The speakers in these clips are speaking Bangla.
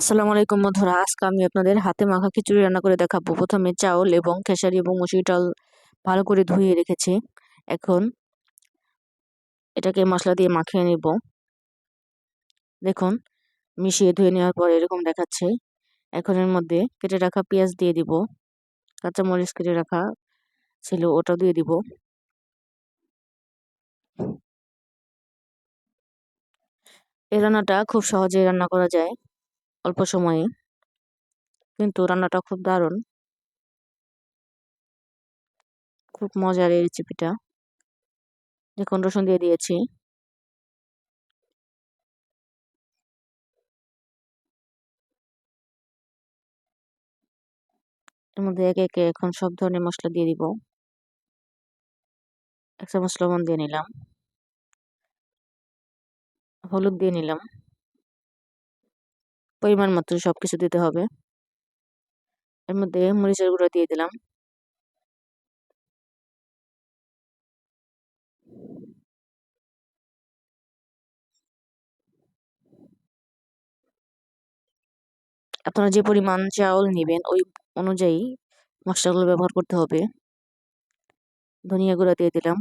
আসসালামু আলাইকুম বন্ধুরা, আজকে আমি আপনাদের হাতে মাখা খিচুড়ি রান্না করে দেখাবো। প্রথমে চাউল এবং খেসারি এবং মসুরি ডাল ভালো করে ধুয়ে রেখেছি। এখন এটাকে মশলা দিয়ে মাখিয়ে নেব। দেখুন, মিশিয়ে ধুয়ে নেওয়ার পর এরকম দেখাচ্ছে। এখন এর মধ্যে কেটে রাখা পেঁয়াজ দিয়ে দিব, কাঁচামরিচ কেটে রাখা ছিল ওটাও দিয়ে দিব। এই রান্নাটা খুব সহজেই রান্না করা যায়, অল্প সময়ে, কিন্তু রান্নাটা খুব দারুণ, খুব মজার এই রেসিপিটা। দেখুন, রসুন দিয়ে দিয়েছি। এর মধ্যে একে একে এখন সব ধরনের মশলা দিয়ে দিব। 1 চামচ লবণ দিয়ে নিলাম, হলুদ দিয়ে নিলাম, পরিমাণ মতো সবকিছু দিতে হবে। এর মধ্যে মরিচের গুঁড়ো দিয়ে দিলাম। আপনারা যে পরিমাণ চাউল নেবেন ওই অনুযায়ী মশলাগুলো ব্যবহার করতে হবে। ধনিয়া গুঁড়া দিয়ে দিলাম।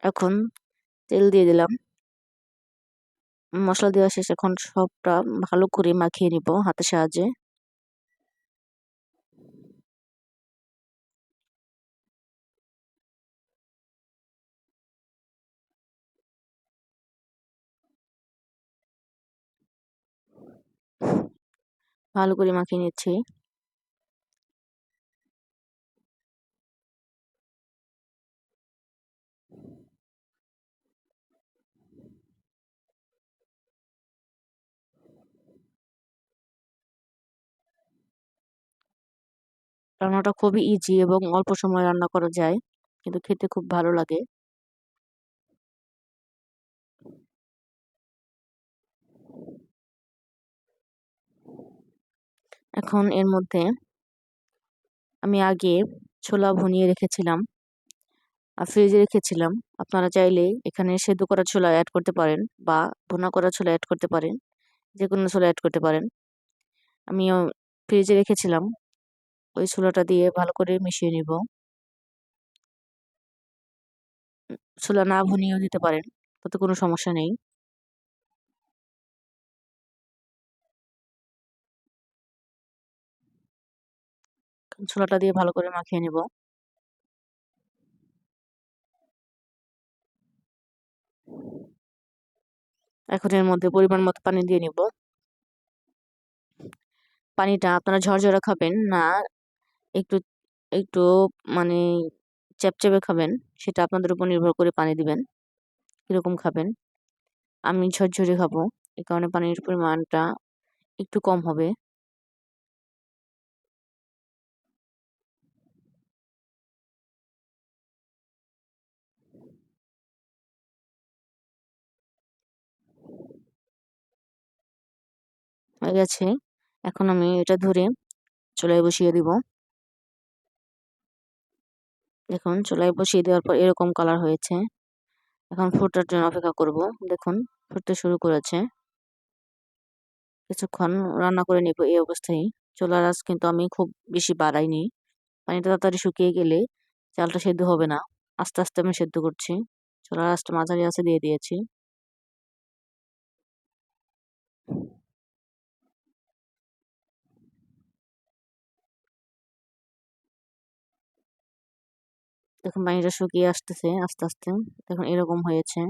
এখন তেল দিয়ে দিলাম। মশলা দেওয়া শেষ, এখন সবটা ভালো করে মাখিয়ে নিব হাতের সাহায্যে। ভালো করে মাখিয়ে নিচ্ছি। রান্নাটা খুবই ইজি এবং অল্প সময় রান্না করা যায়, কিন্তু খেতে খুব ভালো লাগে। এখন এর মধ্যে আমি আগে ছোলা ভুনিয়ে রেখেছিলাম আর ফ্রিজে রেখেছিলাম। আপনারা চাইলে এখানে সেদ্ধ করা ছোলা অ্যাড করতে পারেন বা ভুনা করা ছোলা অ্যাড করতে পারেন, যে কোনো ছোলা অ্যাড করতে পারেন। আমিও ফ্রিজে রেখেছিলাম, ওই ছোলাটা দিয়ে ভালো করে মিশিয়ে নিব। ছোলা না ভুনিয়েও দিতে পারেন, তাতে কোনো সমস্যা নেই। ছোলাটা দিয়ে ভালো করে মাখিয়ে নিব। এখন এর মধ্যে পরিমাণ মতো পানি দিয়ে নিব। পানিটা আপনারা ঝরঝরা খাবেন না একটু একটু মানে চ্যাপচ্যাপে খাবেন, সেটা আপনাদের উপর নির্ভর করে পানি দিবেন কিরকম খাবেন। আমি ঝরঝরে খাবো, এই কারণে পানির পরিমাণটা একটু কম হবে। হয়ে গেছে। এখন আমি এটা ধরে চুলায় বসিয়ে দিব। দেখুন, চুলায় বসিয়ে দেওয়ার পর এরকম কালার হয়েছে। এখন ফোটার জন্য অপেক্ষা করব। দেখুন, ফুটতে শুরু করেছে। কিছুক্ষণ রান্না করে নিব এই অবস্থায়। চুলার আঁচ কিন্তু আমি খুব বেশি বাড়াইনি। পানিটা তাড়াতাড়ি শুকিয়ে গেলে চালটা সেদ্ধ হবে না। আস্তে আস্তে আমি সেদ্ধ করছি। চুলার আঁচটা মাঝারি আঁচে দিয়ে দিয়েছি। দেখুন, পানিটা শুকিয়ে আসতেছে আস্তে আস্তে। দেখুন, এরকম হয়েছে।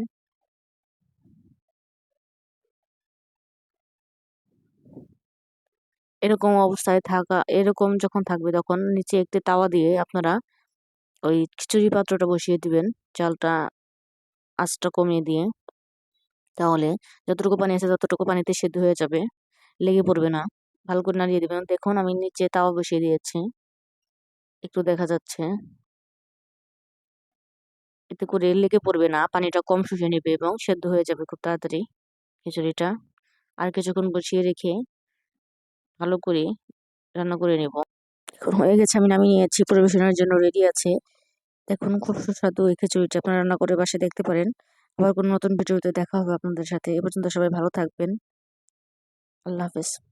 এরকম অবস্থায় থাকা, এরকম যখন থাকবে তখন নিচে একটি তাওয়া দিয়ে আপনারা ওই খিচুড়ি পাত্রটা বসিয়ে দিবেন, চালটা আঁচটা কমিয়ে দিয়ে। তাহলে যতটুকু পানি আছে ততটুকু পানিতে সেদ্ধ হয়ে যাবে, লেগে পড়বে না। ভালো করে নাড়িয়ে দিবেন। দেখুন, আমি নিচে তাওয়া বসিয়ে দিয়েছি, একটু দেখা যাচ্ছে। এতে করে লেগে পড়বে না, পানিটা কম শুষে নেবে এবং সেদ্ধ হয়ে যাবে খুব তাড়াতাড়ি খিচুড়িটা। আর কিছুক্ষণ বসিয়ে রেখে ভালো করে রান্না করে নেব। এখন হয়ে গেছে, আমি নামিয়ে নিয়েছি, পরিবেশনের জন্য রেডি আছে। দেখুন খুব সুস্বাদু এই খিচুড়িটা আপনারা রান্না করে বাসায় দেখতে পারেন। আবার কোনো নতুন ভিডিওতে দেখা হবে আপনাদের সাথে। এ পর্যন্ত সবাই ভালো থাকবেন। আল্লাহ হাফেজ।